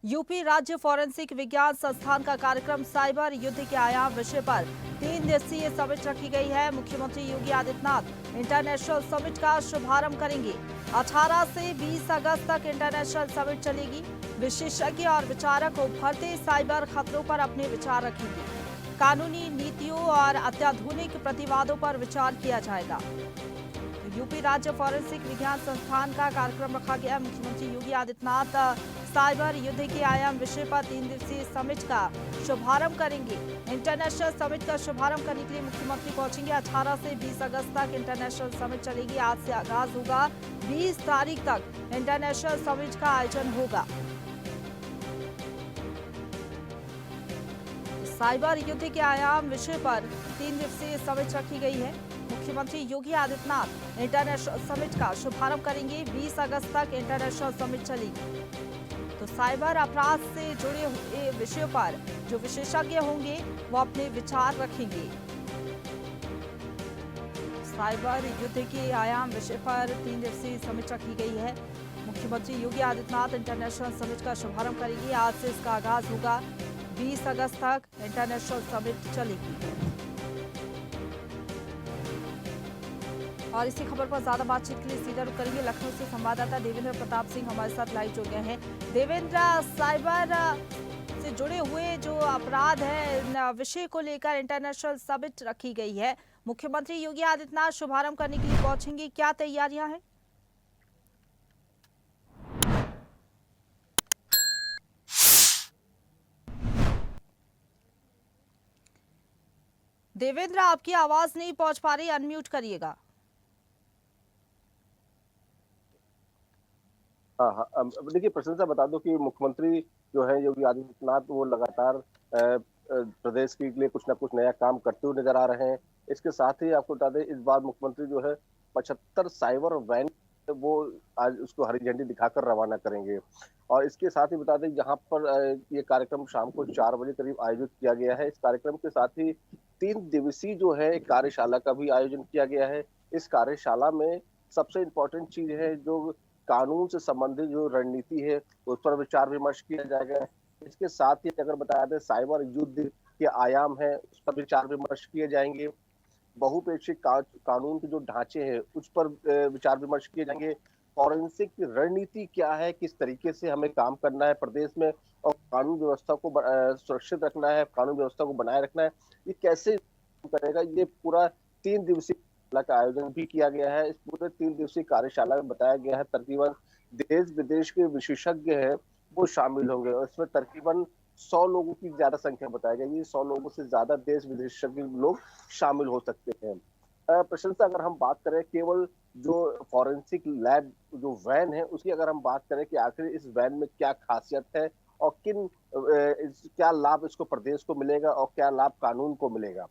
UP राज्य forensic विज्ञान संस्थान का कार्यक्रम साइबर युद्ध के आयाम विषय पर 3 दिवसीय समिट रखी गई है। मुख्यमंत्री योगी आदित्यनाथ इंटरनेशनल समिट का शुभारंभ करेंगे। 18 से 20 अगस्त तक इंटरनेशनल समिट चलेगी। विशेषज्ञ और विचारक उभरते साइबर खतरों पर अपने विचार रखेंगे। कानूनी नीतियों और अत्याधुनिक प्रतिवादों पर विचार किया जाएगा। यूपी राज्य फॉरेंसिक विज्ञान संस्थान का कार्यक्रम रखा गया। मुख्यमंत्री योगी आदित्यनाथ साइबर युद्ध के आयाम विषय पर 3 दिवसीय समिट का शुभारंभ करेंगे। इंटरनेशनल समिट का शुभारंभ करने के लिए मुख्यमंत्री पहुंचेंगे। 18 से 20 अगस्त तक इंटरनेशनल समिट चलेगी। आज से आगाज होगा। 20 तारीख तक इंटरनेशनल समिट का आयोजन होगा। साइबर युद्ध के आयाम विषय पर 3 दिवसीय समिट रखी गई है। मुख्यमंत्री योगी आदित्यनाथ इंटरनेशनल समिट का शुभारंभ करेंगे। 20 अगस्त तक इंटरनेशनल समिट चलेगी। तो साइबर अपराध से जुड़े हुए विषयों पर जो विशेषज्ञ होंगे वो अपने विचार रखेंगे। साइबर युद्ध के आयाम विषय पर 3 दिवसीय समिट रखी गई है। मुख्यमंत्री योगी आदित्यनाथ इंटरनेशनल समिट का शुभारंभ करेंगे। आज से इसका आगाज होगा। 20 अगस्त तक इंटरनेशनल समिट चलेगी। और इसी खबर पर ज्यादा बातचीत के लिए सीधा रुख करेंगे। लखनऊ से संवाददाता देवेंद्र प्रताप सिंह हमारे साथ लाइव जुड़ गए हैं। देवेंद्र, साइबर से जुड़े हुए जो अपराध है विषय को लेकर इंटरनेशनल समिट रखी गई है। मुख्यमंत्री योगी आदित्यनाथ शुभारंभ करने के लिए पहुंचेंगे, क्या तैयारियां हैं? देवेंद्र, आपकी आवाज नहीं पहुंच पा रही, अनम्यूट करिएगा। हाँ हाँ, देखिए प्रशंसा बता दो कि मुख्यमंत्री जो है योगी आदित्यनाथ वो लगातार प्रदेश के लिए कुछ ना कुछ नया काम करते हुए नजर आ रहे हैं। इसके साथ ही आपको बता दें इस बार मुख्यमंत्री जो है 75 साइबर वैन वो आज उसको हरी झंडी दिखाकर रवाना करेंगे। और इसके साथ ही बता दें यहाँ पर ये कार्यक्रम शाम को 4 बजे करीब आयोजित किया गया है। इस कार्यक्रम के साथ ही 3 दिवसीय जो है एक कार्यशाला का भी आयोजन किया गया है। इस कार्यशाला में सबसे इम्पोर्टेंट चीज है जो कानून से संबंधित जो रणनीति है उस पर विचार विमर्श किया जाएगा। इसके साथ ही अगर बताया जाए साइबर युद्ध के आयाम है उस पर विचार विमर्श किए जाएंगे। बहुपेक्षिक कानून के जो ढांचे हैं उस पर विचार विमर्श किए जाएंगे। फॉरेंसिक रणनीति क्या है, किस तरीके से हमें काम करना है प्रदेश में और कानून व्यवस्था को सुरक्षित रखना है, कानून व्यवस्था को बनाए रखना है, ये कैसे करेगा, ये पूरा 3 दिवसीय का आयोजन भी किया गया है। इस पूरे 3 दिवसीय कार्यशाला में बताया गया है तकरीबन देश विदेश के विशेषज्ञ हैं वो शामिल होंगे और इसमें तकरीबन 100 लोगों की ज्यादा संख्या बताई गई है। 100 लोगों से ज्यादा देश विशेषज्ञ लोग शामिल हो सकते हैं। प्रशंसा अगर हम बात करें केवल जो फॉरेंसिक लैब जो वैन है उसकी अगर हम बात करें कि आखिर इस वैन में क्या खासियत है और क्या लाभ इसको प्रदेश को मिलेगा और क्या लाभ कानून को मिलेगा,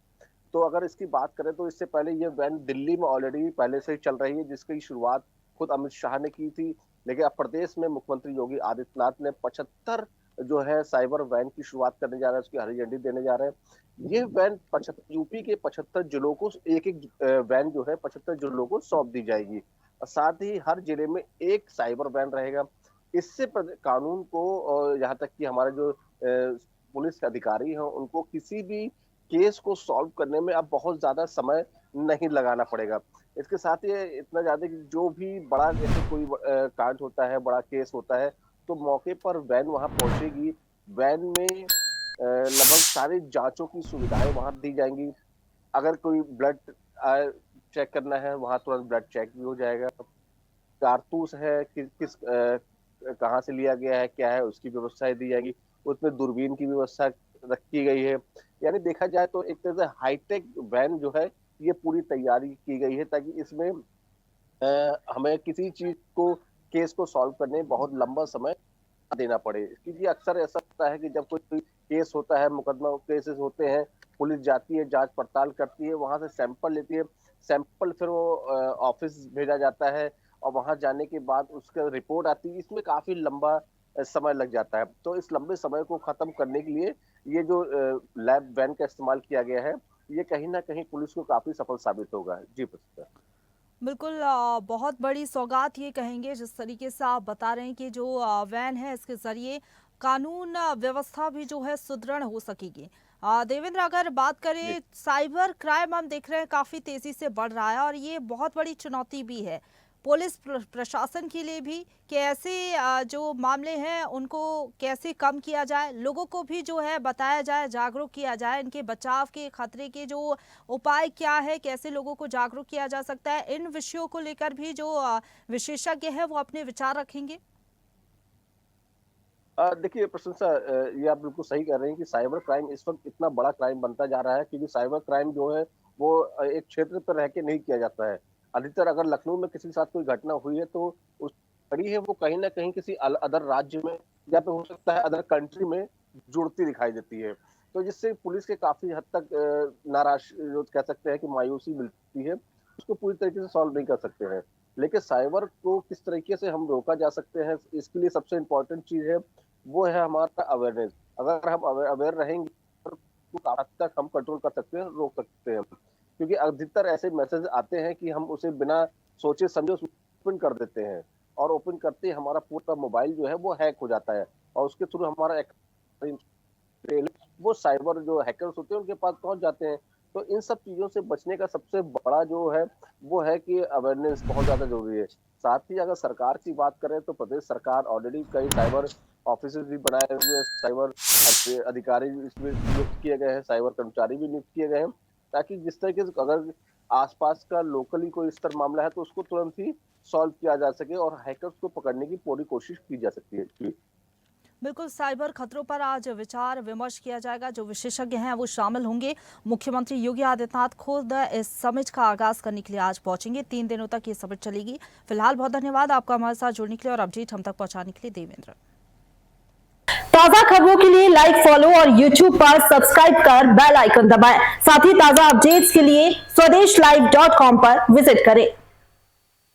तो अगर इसकी बात करें तो इससे पहले ये वैन दिल्ली में ऑलरेडी पहले से ही चल रही है जिसकी शुरुआत खुद अमित शाह ने की थी। लेकिन अब प्रदेश में मुख्यमंत्री योगी आदित्यनाथ ने 75 जो है साइबर वैन की शुरुआत करने जा रहे हैं, उसकी हरी झंडी देने जा रहे हैं। ये वैन 75 यूपी के 75 जिलों को एक एक वैन जो है 75 जिलों को सौंप दी जाएगी। और साथ ही हर जिले में एक साइबर वैन रहेगा। इससे कानून को यहाँ तक कि हमारे जो पुलिस अधिकारी हैं उनको किसी भी केस को सॉल्व करने में अब बहुत ज्यादा समय नहीं लगाना पड़ेगा। इसके साथ ही इतना ज्यादा कि जो भी बड़ा जैसे कोई कांड होता है, बड़ा केस होता है, तो मौके पर वैन वहां पहुंचेगी। वैन में लगभग सारी जांचों की सुविधाएं वहां दी जाएंगी। अगर कोई ब्लड चेक करना है वहां तुरंत ब्लड चेक भी हो जाएगा। कारतूस है किस कहाँ से लिया गया है, क्या है, उसकी व्यवस्थाएं दी जाएगी। उसमें दूरबीन की व्यवस्था रखी गई है। यानी देखा जाए तो एक तरह से हाईटेक वैन जो है ये पूरी तैयारी की गई है ताकि इसमें हमें किसी चीज को केस को सॉल्व करने में बहुत लंबा समय देना पड़े। क्योंकि अक्सर ऐसा होता है कि जब कोई केस होता है, मुकदमा केसेस होते हैं, पुलिस जाती है, जांच पड़ताल करती है, वहां से सैंपल लेती है, सैंपल फिर वो ऑफिस भेजा जाता है और वहां जाने के बाद उसका रिपोर्ट आती है। इसमें काफी लंबा समय लग जाता है। तो इस लंबे समय को खत्म करने के लिए ये जो लैब वैन का इस्तेमाल किया गया है ये कहीं ना कहीं पुलिस को काफी सफल साबित होगा। जी प्रस्तुत। बिल्कुल, बहुत बड़ी सौगात ये कहेंगे जिस तरीके से आप बता रहे हैं कि जो वैन है इसके ज़रिए कानून व्यवस्था भी जो है सुदृढ़ हो सकेगी। देवेंद्र, अगर बात करें साइबर क्राइम, हम देख रहे हैं काफी तेजी से बढ़ रहा है और ये बहुत बड़ी चुनौती भी है पुलिस प्रशासन के लिए भी कि ऐसे जो मामले हैं उनको कैसे कम किया जाए, लोगों को भी जो है बताया जाए, जागरूक किया जाए, इनके बचाव के खतरे के जो उपाय क्या है, कैसे लोगों को जागरूक किया जा सकता है, इन विषयों को लेकर भी जो विशेषज्ञ है वो अपने विचार रखेंगे। देखिए प्रशंसा, ये आप बिल्कुल सही कह रहे हैं कि साइबर क्राइम इस वक्त इतना बड़ा क्राइम बनता जा रहा है, क्योंकि साइबर क्राइम जो है वो एक क्षेत्र पर रह के नहीं किया जाता है। अधिकतर अगर लखनऊ में किसी के साथ कोई घटना हुई है तो उस कड़ी है वो कहीं ना कहीं किसी अदर राज्य में या फिर हो सकता है अदर कंट्री में जुड़ती दिखाई देती है। तो जिससे पुलिस के काफी हद तक नाराज जो कह सकते हैं कि मायूसी मिलती है, उसको पूरी तरीके से सॉल्व नहीं कर सकते हैं। लेकिन साइबर को किस तरीके से हम रोका जा सकते हैं, इसके लिए सबसे इम्पोर्टेंट चीज है वो है हमारा अवेयरनेस। अगर हम अवेयर रहेंगे तो हद तक हम कंट्रोल कर सकते हैं, रोक सकते हैं। क्योंकि अधिकतर ऐसे मैसेज आते हैं कि हम उसे बिना सोचे समझे ओपन कर देते हैं, और ओपन करते ही हमारा पूरा मोबाइल जो है वो हैक हो जाता है, और उसके थ्रू हमारा वो साइबर जो हैकर्स होते हैं उनके पास पहुंच जाते हैं। तो इन सब चीजों से बचने का सबसे बड़ा जो है वो है कि अवेयरनेस बहुत ज्यादा जरूरी है। साथ ही अगर सरकार की बात करें तो प्रदेश सरकार ऑलरेडी कई साइबर ऑफिस भी बनाए हुए हैं, साइबर अधिकारी भी इसमें नियुक्त किए गए हैं, साइबर कर्मचारी भी नियुक्त किए गए हैं, ताकि जिस तरीके से अगर आसपास का लोकली कोई इस तरह मामला है तो उसको तुरंत ही सॉल्व किया जा सके और हैकर्स को पकड़ने की पूरी कोशिश की जा सकती है। बिल्कुल, साइबर खतरों पर आज विचार विमर्श किया जाएगा। जो विशेषज्ञ हैं वो शामिल होंगे। मुख्यमंत्री योगी आदित्यनाथ खुद इस समिट का आगाज करने के लिए आज पहुंचेंगे। 3 दिनों तक ये समिट चलेगी। फिलहाल बहुत धन्यवाद आपका हमारे साथ जुड़ने के लिए और अपडेट हम तक पहुंचाने के लिए, देवेंद्र। ताजा खबरों के लिए लाइक, फॉलो और YouTube पर सब्सक्राइब कर बेल आइकन दबाएं। साथ ही ताजा अपडेट्स के लिए swedeshlive.com पर विजिट करें।